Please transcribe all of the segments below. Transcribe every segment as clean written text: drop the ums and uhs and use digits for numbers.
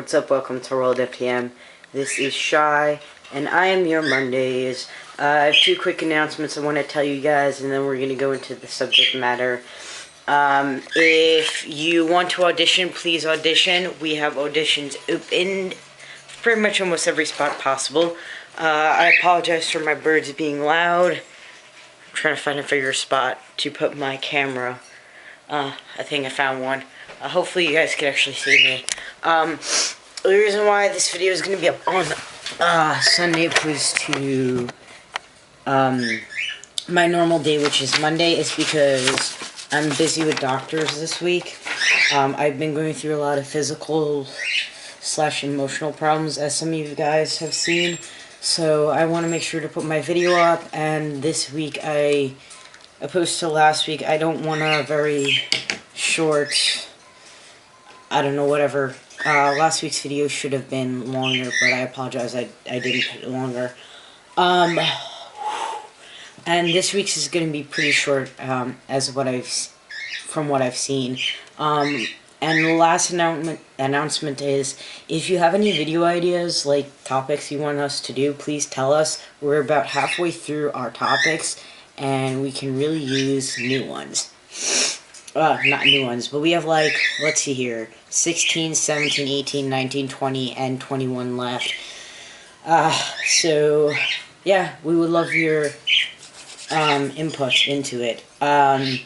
What's up? Welcome to World FTM. This is Shai, and I am your Mondays. I have two quick announcements I want to tell you guys, and then we're going to go into the subject matter. If you want to audition, please audition. We have auditions open pretty much almost every spot possible. I apologize for my birds being loud. I'm trying to find a bigger spot to put my camera. I think I found one. Hopefully you guys can actually see me. The reason why this video is going to be up on Sunday opposed to my normal day, which is Monday, is because I'm busy with doctors this week. I've been going through a lot of physical / emotional problems, as some of you guys have seen. So I want to make sure to put my video up, and this week, opposed to last week, I don't want a very short, I don't know, whatever. Last week's video should have been longer, but I apologize, I didn't put it longer. And this week's is going to be pretty short, from what I've seen. And the last announcement is, if you have any video ideas, like topics you want us to do, please tell us. We're about halfway through our topics, and we can really use new ones. Not new ones, but we have, like, let's see here, 16, 17, 18, 19, 20, and 21 left. So, yeah, we would love your input into it. But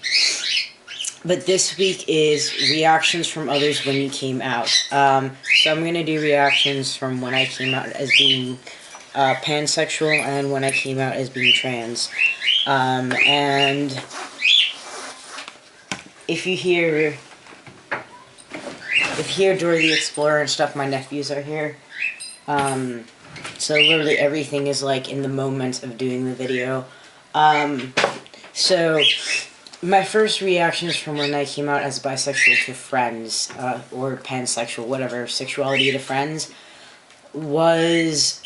this week is reactions from others when you came out. So I'm going to do reactions from when I came out as being pansexual and when I came out as being trans. And if you hear Dora the Explorer and stuff, my nephews are here. So literally everything is like in the moment of doing the video. So my first reactions from when I came out as bisexual to friends, or pansexual, whatever, sexuality to friends, was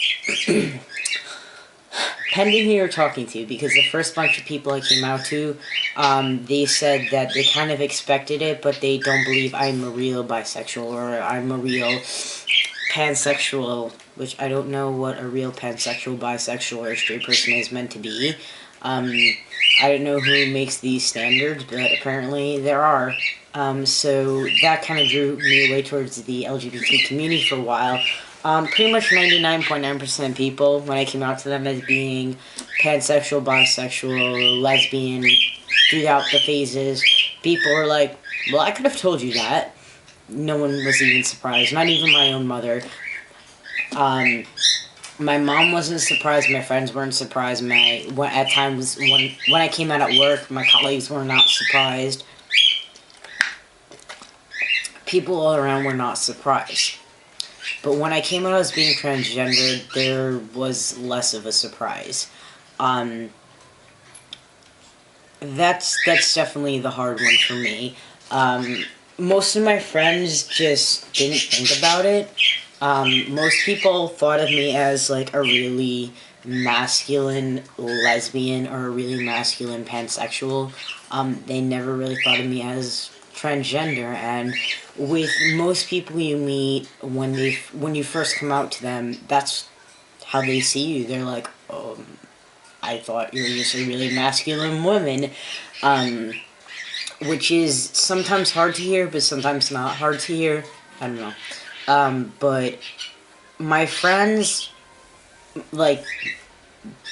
pending who you're talking to, because the first bunch of people I came out to, they said that they kind of expected it, but they don't believe I'm a real bisexual, or I'm a real pansexual, which I don't know what a real pansexual, bisexual, or straight person is meant to be. I don't know who makes these standards, but apparently there are. So that kind of drew me away towards the LGBT community for a while. Pretty much 99.9% of people, when I came out to them as being pansexual, bisexual, lesbian, throughout the phases, people were like, well, I could have told you that. No one was even surprised, not even my own mother. My mom wasn't surprised, my friends weren't surprised, at times when I came out at work, my colleagues were not surprised. People all around were not surprised. But when I came out as being transgender, there was less of a surprise. That's definitely the hard one for me. Most of my friends just didn't think about it. Most people thought of me as, like, a really masculine lesbian or a really masculine pansexual. They never really thought of me as transgender, and with most people you meet, when you first come out to them, that's how they see you. They're like, oh, I thought you were just a really masculine woman, which is sometimes hard to hear, but sometimes not hard to hear. I don't know. But my friends, like,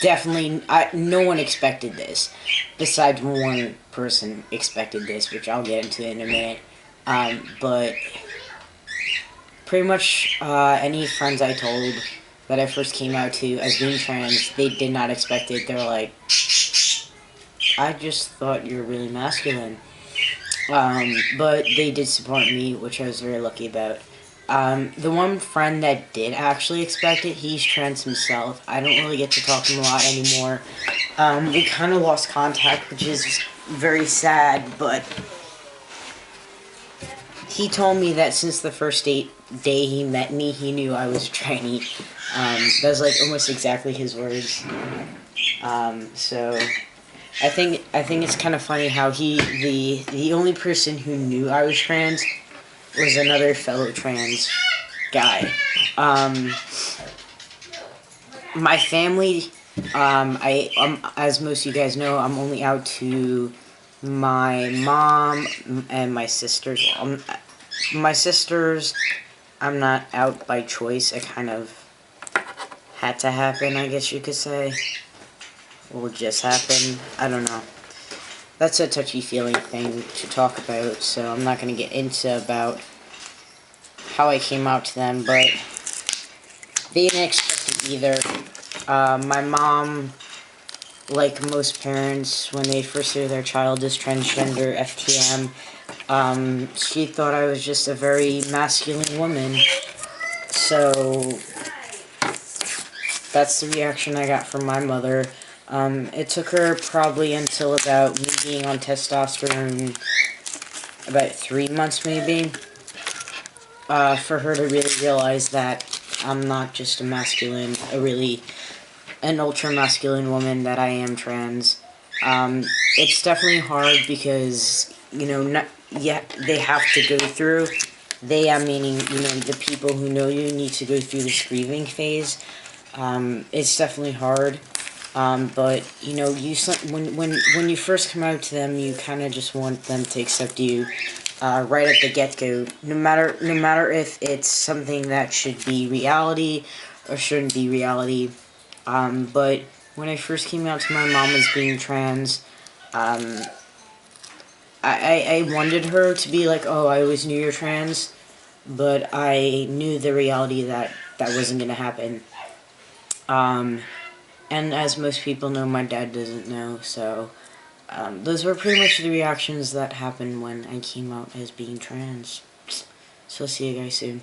definitely, no one expected this, besides one person expected this, which I'll get into in a minute. But pretty much any friends I told that I first came out to as being trans, they did not expect it. They're like, I just thought you were really masculine. But they did support me, which I was very lucky about. The one friend that did actually expect it, he's trans himself. I don't really get to talk to him a lot anymore. We kind of lost contact, which is very sad, but he told me that since the first day he met me, he knew I was a tranny. That was, like, almost exactly his words. So I think it's kind of funny how the only person who knew I was trans was another fellow trans. guy. My family, as most of you guys know, I'm only out to my mom and my sisters. My sisters, I'm not out by choice. It kind of had to happen, I guess you could say. Or just happened. I don't know. That's a touchy-feely thing to talk about, so I'm not going to get into about how I came out to them, but they didn't expect it either. My mom, like most parents, when they first hear their child is transgender, FTM, she thought I was just a very masculine woman. So that's the reaction I got from my mother. It took her probably until about me being on testosterone, about 3 months maybe, for her to really realize that I'm not just a masculine, an ultra-masculine woman, that I am trans. It's definitely hard because, they have to go through, meaning, the people who know you need to go through this grieving phase. It's definitely hard. But when you first come out to them, you kind of just want them to accept you right at the get-go. No matter if it's something that should be reality or shouldn't be reality. But when I first came out to my mom as being trans, I wanted her to be like, "Oh, I always knew you're trans," but I knew the reality that wasn't gonna happen. And as most people know, my dad doesn't know, so those were pretty much the reactions that happened when I came out as being trans. So see you guys soon.